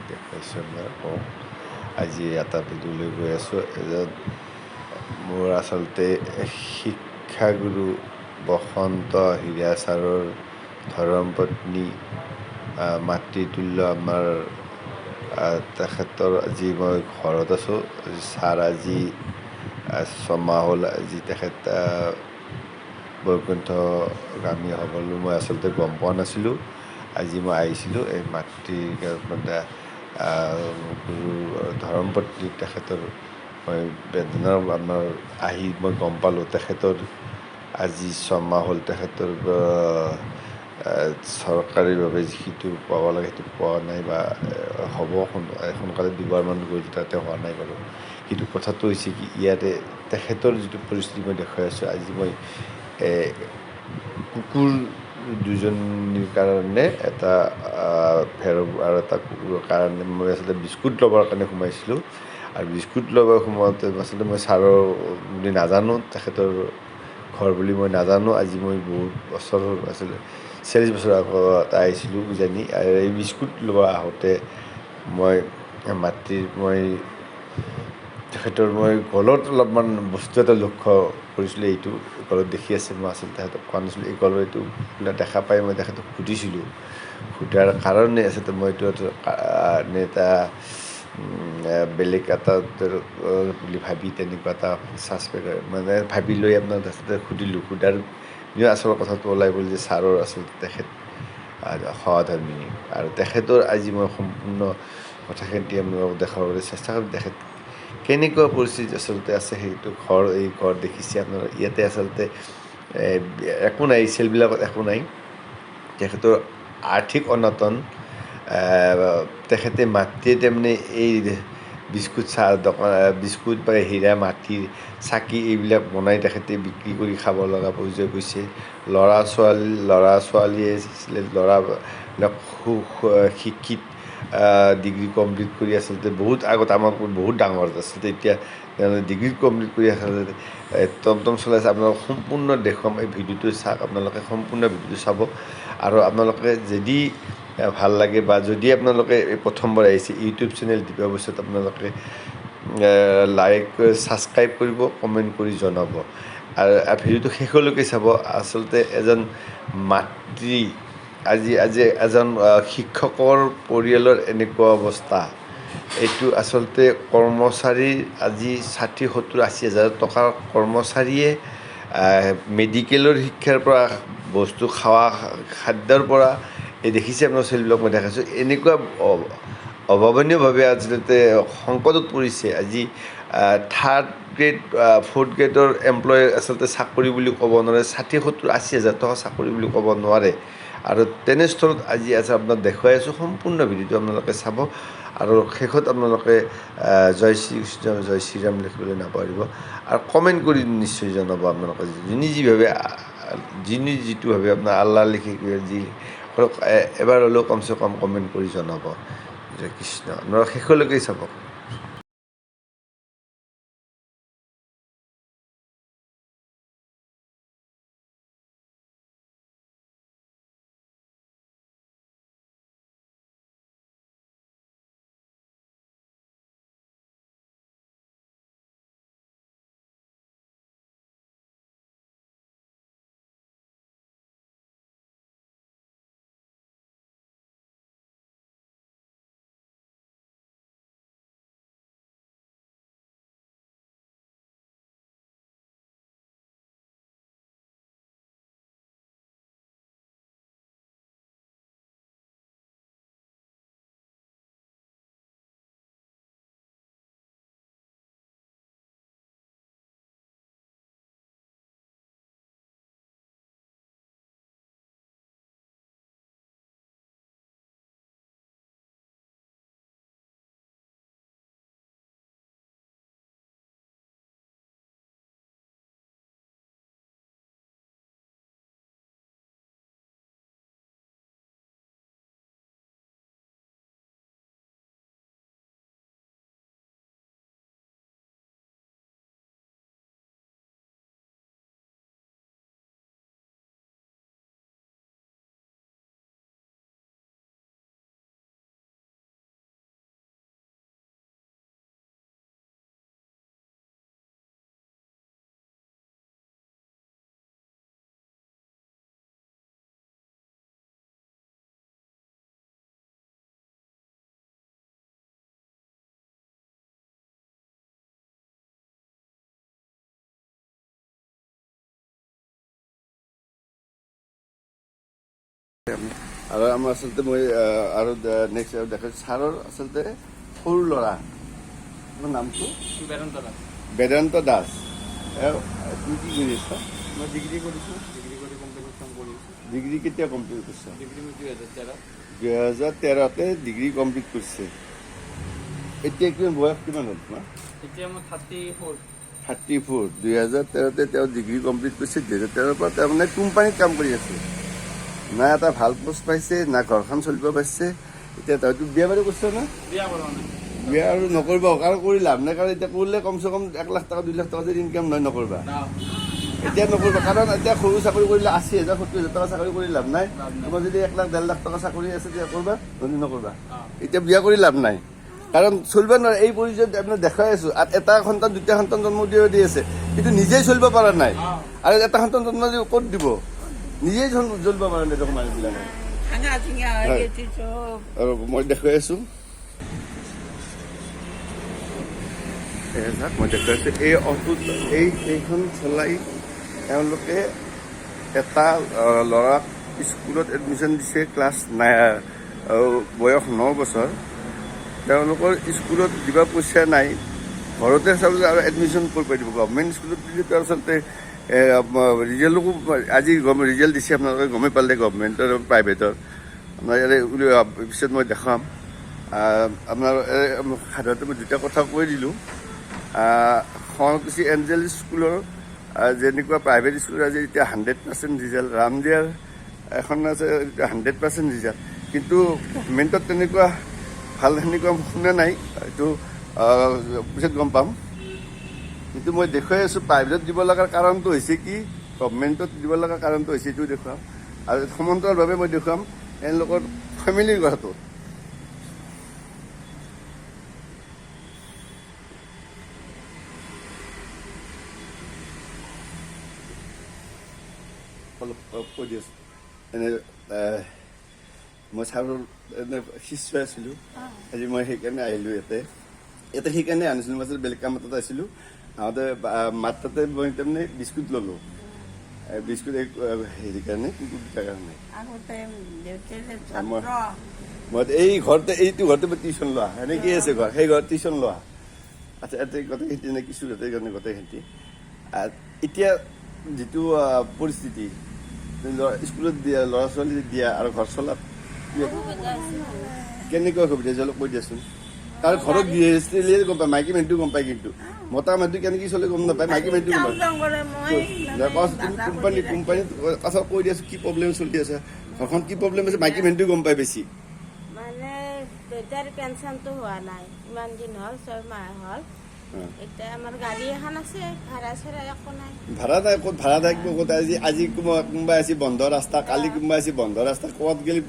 দেখাইছোঁ আপোনাৰ কওঁ আজি এটা ভিডিঅ'লৈ গৈ আছোঁ এজন মোৰ আচলতে শিক্ষাগুৰু বসন্ত হিৰা ছাৰৰ ধৰ্মপত্নী মাতৃতুল্য আমাৰ তেখেতৰ আজি মই ঘৰত আছোঁ ছাৰ আজি 6 মাহ হ'ল আজি তেখেত বৈকুণ্ঠগামী হ'ব বুলি মই আচলতে গম পোৱা নাছিলোঁ আজি মই আহিছিলোঁ এই মাতৃৰ মানে গুৰু ধৰ্মপত্নী তেখেতৰ মই বেদনাৰ আমাৰ আহি মই গম পালোঁ তেখেতৰ আজি 6 মাহ হ'ল তেখেতৰ চৰকাৰীভাৱে যিটো পাব লাগে সেইটো পোৱা নাই বা হ'ব সোনকালে দুবাৰমান গৈছোঁ তাতে হোৱা নাই বাৰু কিন্তু কথাটো হৈছে কি ইয়াতে তেখেতৰ যিটো পৰিস্থিতি মই দেখুৱাই আছোঁ আজি মই কুকুৰ দুজনীৰ কাৰণে এটা আৰু এটা কুকুৰৰ কাৰণে মই আচলতে বিস্কুট ল'বৰ কাৰণে সোমাইছিলোঁ আৰু বিস্কুট ল'ব সোমাওঁতে আচলতে মই ছাৰৰ বুলি নাজানো তেখেতৰ ঘৰ বুলি মই নাজানো আজি মই বহুত বছৰ আছিলে 40 বছৰ আগত আহিছিলোঁ কিজানি এই বিস্কুট ল'ব আহোঁতে মই তেখেতৰ মই গলত অলপমান বস্তু এটা লক্ষ্য কৰিছিলোঁ এইটো গলত দেখি আছে মই আচলতে তেখেতক কোৱা নাছিলোঁ এই গলত এইটো দেখা পাই মই তেখেতক সুধিছিলোঁ সোধাৰ কাৰণে আচলতে মই এইটো এটা বেলেগ এটা বুলি ভাবি তেনেকুৱা এটা ছাছপেক্ট মানে ভাবি লৈ আপোনাক আচলতে সুধিলোঁ সোধাৰ আচল কথাটো ওলাই গ'ল যে ছাৰৰ আচলতে তেখেত সহধৰ্মিনী আৰু তেখেতৰ আজি মই সম্পূৰ্ণ কথাখিনি আপোনালোকক দেখাবলৈ চেষ্টা কৰিম তেখেত কেনেকুৱা পৰিস্থিতি আচলতে আছে সেইটো এই ঘৰ দেখিছে আপোনালোকে ইয়াতে আচলতে একো নাই চেলবিলাকত একো নাই তেখেতৰ আৰ্থিক অনাটন তেখেতে মাতৃয়ে তাৰমানে এই বিস্কুট বা হীৰা মাটিৰ চাকি এইবিলাক বনাই তেখেতে বিক্ৰী কৰি খাব লগা পৰ্যায় গৈছে ল'ৰা ছোৱালীবিলাক শিক্ষিত ডিগ্ৰী কমপ্লিট কৰি আচলতে বহুত আগত আমাক বহুত ডাঙৰ আচলতে এতিয়া তেওঁলোকে ডিগ্ৰী কমপ্লিট কৰি আচলতে টমটম চলাইছে আপোনালোকক সম্পূৰ্ণ দেখুৱাম এই ভিডিঅ'টো চাওক আপোনালোকে সম্পূৰ্ণ ভিডিঅ'টো চাব আৰু আপোনালোকে যদি ভাল লাগে বা যদি আপোনালোকে প্ৰথমবাৰ আহিছে ইউটিউব চেনেল দিব্য বৈশ্যত আপোনালোকে লাইক ছাবস্ক্ৰাইব কৰিব কমেণ্ট কৰি জনাব আৰু ভিডিঅ'টো শেষলৈকে চাব আচলতে এজন মাতৃ আজি এজন শিক্ষকৰ পৰিয়ালৰ এনেকুৱা অৱস্থা এইটো আচলতে কৰ্মচাৰীৰ আজি 60-70-80 হাজাৰ টকাৰ কৰ্মচাৰীয়ে মেডিকেলৰ শিক্ষাৰ পৰা বস্তু খোৱা খাদ্যৰ পৰা এই দেখিছে আপোনাৰ চেলবিলাক মই দেখাইছোঁ এনেকুৱা অভাৱনীয়ভাৱে আচলতে সংকটত পৰিছে আজি 3rd গ্ৰেড 4th গ্ৰেডৰ এমপ্লয় আচলতে চাকৰি বুলি ক'ব নোৱাৰে 60-70-80 হাজাৰ টকা চাকৰি বুলি ক'ব নোৱাৰে আৰু তেনেস্থলত আজি আপোনাক দেখুৱাই আছোঁ সম্পূৰ্ণ ভিডিঅ'টো আপোনালোকে চাব আৰু শেষত আপোনালোকে জয় শ্ৰীকৃষ্ণ জয় শ্ৰীৰাম লিখিবলৈ নাপাহৰিব আৰু কমেণ্ট কৰি নিশ্চয় জনাব আপোনালোকে যিটোভাৱে আপোনাৰ আল্লাহ লিখি যি এবাৰ হ'লেও কমচে কম কমেণ্ট কৰি জনাব জয় কৃষ্ণ আপোনালোকে শেষলৈকে চাব আৰু আমাৰ আচলতে মই আৰু নেক্সট দেখাইছোঁ ছাৰৰ আচলতে সৰু ল'ৰা মোৰ নামটো বেদান্ত দাস তুমি কি কৰি আছা? মই ডিগ্ৰী কৰিছোঁ, ডিগ্ৰী কৰি কোম্পানীত কাম কৰি আছোঁ। ডিগ্ৰী কেতিয়া কমপ্লিট কৰিছা? ডিগ্ৰী মই 2013 2013তে ডিগ্ৰী কমপ্লিট কৰিছে। এতিয়া কিমান বয়স কিমান হ'ল তোমাৰ? এতিয়া মই 34 34 2013তে তেওঁ ডিগ্ৰী কমপ্লিট কৰিছে। 2013ৰ পৰা তাৰমানে কোম্পানীত কাম কৰি আছে। না এটা ভাল পোষ্ট পাইছে না ঘৰখন চলিব পাৰিছে। এতিয়া তইতো বিয়া বাৰু কৰিছ না? বিয়া কৰা নাই। বিয়া আৰু নকৰিবা কাৰণ কৰি লাভ নাই, কাৰণ এতিয়া কৰিলে কমচে কম 1 লাখ টকা 2 লাখ টকা যদি ইনকাম নহয় নকৰিবা। এতিয়া নকৰিবা কাৰণ এতিয়া সৰু চাকৰি কৰিলে 80,000 70,000 টকা চাকৰি কৰি লাভ নাই। তোমাৰ যদি 1 লাখ 1.5 লাখ টকা চাকৰি আছে তেতিয়া কৰিবা, যদি নকৰিবা। এতিয়া বিয়া কৰি লাভ নাই কাৰণ চলিব নোৱাৰে। এই পৰিচয় আপোনাৰ দেখাই আছো, এটা সন্তান 2টা সন্তান জন্ম দি আছে, কিন্তু নিজেই চলিব পৰা নাই। আৰু এটা সন্তান জন্ম দি ক'ত দিব? নিজেই চলিব পৰা নাই দেখোন মানুহবিলাকে। আৰু মই দেখাই আছো, মই দেখাই আছো এই অটোত এইখন চলাই তেওঁলোকে এটা ল'ৰাক স্কুলত এডমিশ্যন দিছে। ক্লাছ 9 বয়স 9 বছৰ। তেওঁলোকৰ স্কুলত দিব পইচা নাই, ঘৰতে চাব আৰু এডমিশ্যন কৰিব দিব। গভমেণ্ট স্কুলত দিলে আচলতে ৰিজাল্টকো আজি ৰিজাল্ট দিছে, আপোনালোকে গমেই পালে গভমেণ্টৰ প্ৰাইভেটৰ। আপোনাৰ ইয়াৰে পিছত মই দেখাম। আপোনাৰ সাধাৰণতে মই 2টা কথা কৈ দিলোঁ। শুৱালকুছি এঞ্জেল স্কুলৰ যেনেকুৱা প্ৰাইভেট স্কুলৰ আজি এতিয়া 100% ৰিজাল্ট, ৰামদিয়াৰ এখন আছে 100% ৰিজাল্ট, কিন্তু গভমেণ্টত তেনেকুৱা ভাল সেনেকুৱা শুনা নাই। এইটো পিছত গম পাম। কিন্তু মই দেখুৱাই আছোঁ প্ৰাইভেটত দিব লগাৰ কাৰণটো হৈছে কি, গভমেণ্টত দিব লগা কাৰণটো হৈছে এইটো দেখুৱাম। আৰু সমান্তৰালভাৱে মই দেখুৱাম এওঁলোকৰ ফেমিলিৰ কথাটো। অলপ কৈ দি আছোঁ। এনে মই ছাৰৰ এনে শিষ্য আছিলোঁ। আজি মই সেইকাৰণে আহিলোঁ ইয়াতে সেইকাৰণে আনিছিলোঁ। মই বেলেগ কাম এটাত আছিলোঁ। আহোঁতে মাত তাতে মই তাৰমানে বিস্কুট ল'লোঁ। বিস্কুট হেৰি কাৰণে কুকুৰকেইটাৰ কাৰণে মই এই ঘৰতে এইটো ঘৰতে মই টিউশ্যন লোৱা এনেকেই আছে ঘৰ, সেই ঘৰত টিউশ্যন লোৱা। আচ্ছা ইয়াতে গোটেইখিনি এনে কিছু ইয়াতে কাৰণে গোটেইখিনি। এতিয়া যিটো পৰিস্থিতি স্কুলত দিয়া, ল'ৰা ছোৱালী দিয়া আৰু ঘৰ চলাত কেনেকুৱা সুবিধা অলপ কৈ দিয়াচোন। তাৰ ঘৰত গৃহস্থলীয়ে গম পায়, মাইকী মানুহটো গম পায়, কিন্তু মতা মানুহটো কেনেকৈ চলে গম নাপায়, মাইকী মানুহটো গম পায়। কোম্পানীত কথা কৈ দিয়াচোন কি প্ৰব্লেম চলি আছে, ঘৰখন কি প্ৰব্লেম আছে, মাইকী মানুহটো গম পায় বেছি। মানে দেউতাৰ পেঞ্চনটো হোৱা নাই, ইমান দিন হ'ল, 6 মাহ হ'ল। এতিয়া আমাৰ গাড়ী এখন আছে, ভাড়া চাড়া একো নাই। ভাড়া নাই, ক'ত ভাড়া থাকিব ক'ত? আজি কোনোবাই আছে বন্ধ ৰাস্তা, কালি কোনোবাই আছে বন্ধ ৰাস্তা, ক'ত গেলি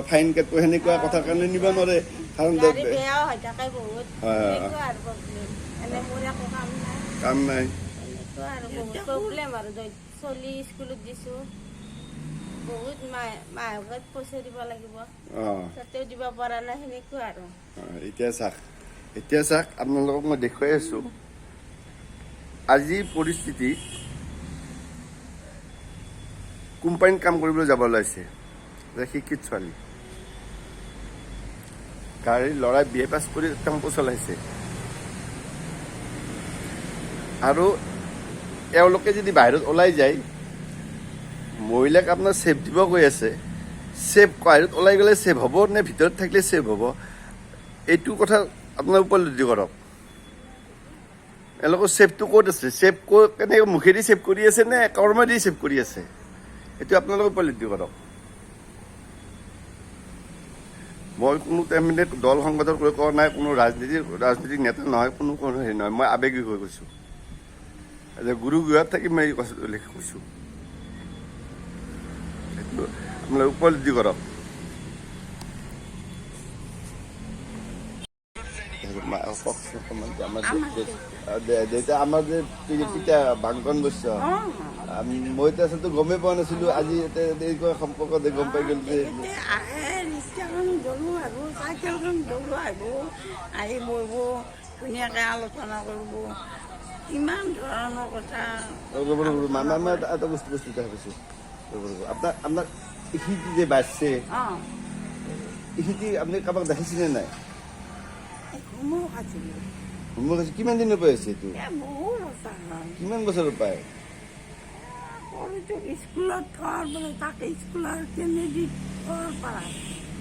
ফাইন কাটিব, সেনেকুৱা কথাৰ কাৰণে নিব নোৱাৰে। কাৰণ বেয়াও হৈ থাকে বহুত, এনেকুৱা আৰু প্ৰব্লেম। এনে মোৰ একো কাম নাই, এনেকুৱা আৰু বহুত প্ৰব্লেম। আৰু চলি স্কুলত দিছোঁ, বহুত মাহত পইচা দিব লাগিব, তাতেও দিব পৰা নাই, সেনেকুৱা আৰু। এতিয়া চাওক আপোনালোকক মই দেখুৱাই আছোঁ আজিৰ পৰিস্থিতি। কোম্পানীত কাম কৰিবলৈ যাব ওলাইছে শিক্ষিত ছোৱালী, গাড়ীৰ ল'ৰাই BA পাছ কৰি টেম্পো চলাইছে। আৰু এওঁলোকে যদি বাহিৰত ওলাই যায়, মহিলাক আপোনাৰ ছেফ দিব কৈ আছে। ছেফ বাহিৰত ওলাই গ'লে ছেফ হ'ব নে ভিতৰত থাকিলে ছেফ হ'ব, এইটো কথা আপোনাৰ উপলব্ধি কৰক। এওঁলোকৰ ছেফটো ক'ত আছে, ছেফ ক'ত, কেনেকৈ মুখেদি ছেভ কৰি আছে নে কৰ্মেদি ছেভ কৰি আছে, এইটো আপোনালোকে উপলব্ধি কৰক। মই কোনো তাৰমানে দল সংগঠন কোৱা নাই, কোনো ৰাজনীতিক নেতা নহয়, কোনো হেৰি নহয়, মই আৱেগিক হৈ গৈছোঁ। গুৰু গৃহত থাকি মই এই কথাটো কৈছোঁ, সেইটো আপোনালোকে উপলব্ধি কৰক। আমাৰ যে পিতা বাংকন বৈশ্য, মইতো আচলতে গমেই পোৱা নাছিলোঁ। আজি এনেকুৱা সম্পৰ্ক গম পাই গ'ল যে আহি বহিব, ধুনীয়াকৈ আলোচনা কৰিব, ইমান ধৰণৰ কথা। এটা বস্তু দেখা পাইছোঁ। আপোনাৰ ইখিনি যে বাঢ়ছে অঁ ইখিনি আপুনি কাৰোবাক দেখিছেনে নাই? ঘুমো খাইছিলোঁ মোৰ কাছে কিমান দিনৰ পৰা হৈছে এইটো? বহুত বছৰ হয় কিমান বছৰৰ পায়? সৰুটো স্কুলত থোৱাৰ পৰা তাকে স্কুলৰ কেনেদি থোৱাৰ পৰা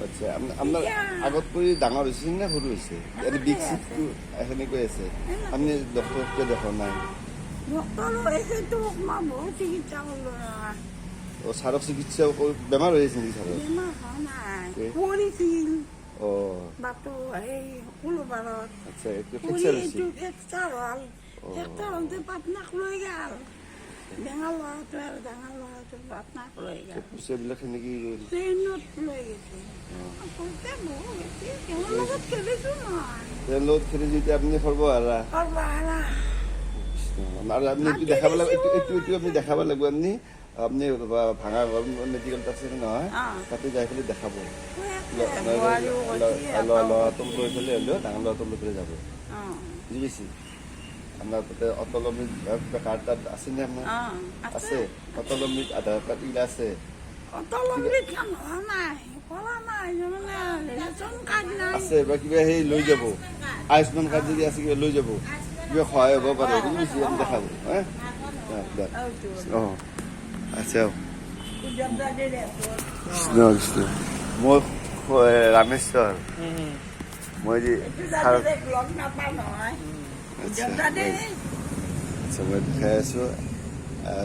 আচ্ছা আপোনাৰ আগত কৰি ডাঙৰ হৈছে নে সৰু হৈছে? এনে বিষ চিকটো সেনেকৈ আছে আপুনি ডক্টৰক কিয় দেখা নাই? ডক্টৰ হৈছেতো মই বহুত চিকিৎসা কৰিলোঁ ছাৰক চিকিৎসা বেমাৰ হৈ আছে নেকি ছাৰৰ? বেমাৰ হোৱা নাই কি? পৰিছিল অঁ বাটটো এই শুক্ৰবাৰত আচ্ছা এইটো পৰি ফ্ৰেকচাৰ হৈছে? এইটো ফ্ৰেকচাৰ হ'ল ফ্ৰেকচাৰ হওঁতে পাটনাক লৈ গ'ল ডাঙৰ ল'ৰাটো আৰু ডাঙৰ ল'ৰাটো পাটনাক লৈ গ'ল পইচাবিলাক সেনেকৈ ট্ৰেইনত লৈ গৈছে পইচা বহু গৈছে তেওঁৰ লগত খেলিছোঁ মই তেওঁৰ লগত খেলি যদি আপুনি সৰ্বহাৰা সৰ্বহাৰা আৰু আপুনি এইটো দেখাব লাগিব এইটো আপুনি দেখাব লাগিব আপুনি ভাঙা ঘৰ মেডিকেল আছে নহয় তাতে যাই পেলাই দেখাব ল'ৰাটোক লৈ পেলাই হ'লেও ডাঙৰ ল'ৰাটোক লৈ পেলাই যাব বুজি পাইছে? আপোনাৰ তাতে অটল অমৃত কাৰ্ড তাত আছেনে আপোনাৰ? আছে অটল অমৃত আধাৰ কাৰ্ড এইবিলাক আছে? অটল অমৃত কাম হোৱা নাই কৰা নাই মানে ৰেচন কাৰ্ড নাই আছে বা কিবা সেই লৈ যাব আয়ুষ্মান কাৰ্ড যদি আছে কিবা লৈ যাব কিবা সহায় হ'ব পাৰে বুজি পাইছে? আপুনি দেখাব অঁ আচ্ছা কৃষ্ণ কৃষ্ণ মই ৰামেশ্বৰ মই যে লগ নাপাওঁ নহয় আচ্ছা মই দেখাই আছোঁ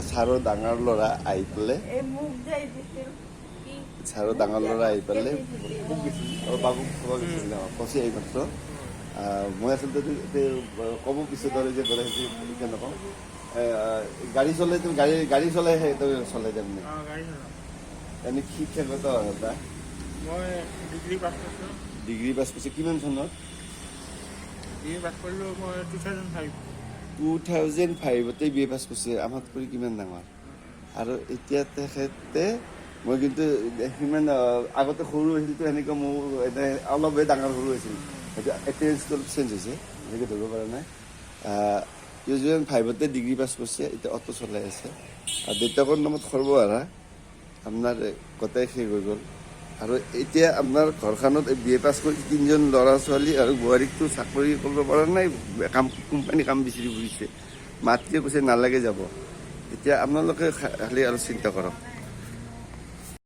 ছাৰৰ ডাঙৰ ল'ৰা আহি পেলাই এই মোক যে দিছিল ছাৰৰ ডাঙৰ ল'ৰা আহি পেলাই আৰু বাবুক খোৱা গৈছিল ফচি আহি মাত্ৰ মই আচলতে ক'ব পিছত আৰু যে গ'লে সেইটো এতিয়া নকওঁ গাড়ী চলাই গাড়ী চলাই চলাই তাৰমানে এনেই শিক্ষাগত অৰ্হতা মই ডিগ্ৰী পাছ কৰিছোঁ ডিগ্ৰী পাছ কৰিছে কিমান চনত? ডিগ্ৰী পাছ কৰিলোঁ মই 2005তে বি এ পাছ কৰিছে আমাক কৰি কিমান ডাঙৰ আৰু এতিয়া তেখেতে মই কিন্তু সিমান আগতে সৰু হৈছিলতো সেনেকৈ মোৰ অলপহে ডাঙৰ সৰু হৈছিল সেইটো এটেণ্ডেঞ্চটো অলপ চেঞ্জ হৈছে সেনেকৈ ধৰিব পৰা নাই 2005তে ডিগ্ৰী পাছ কৰিছে এতিয়া অটো চলাই আছে আৰু দেউতাকৰ নামত সৰ্বহাৰা আপোনাৰ গোটেই শেষ হৈ গ'ল আৰু এতিয়া আপোনাৰ ঘৰখনত বি এ পাছ কৰি 3জন ল'ৰা ছোৱালী আৰু বোৱাৰীকটো চাকৰি কৰিব পৰা নাই কাম কোম্পানী কাম বিচাৰি ফুৰিছে মাতৃয়ে কৈছে নালাগে যাব এতিয়া আপোনালোকে খালি আৰু চিন্তা কৰক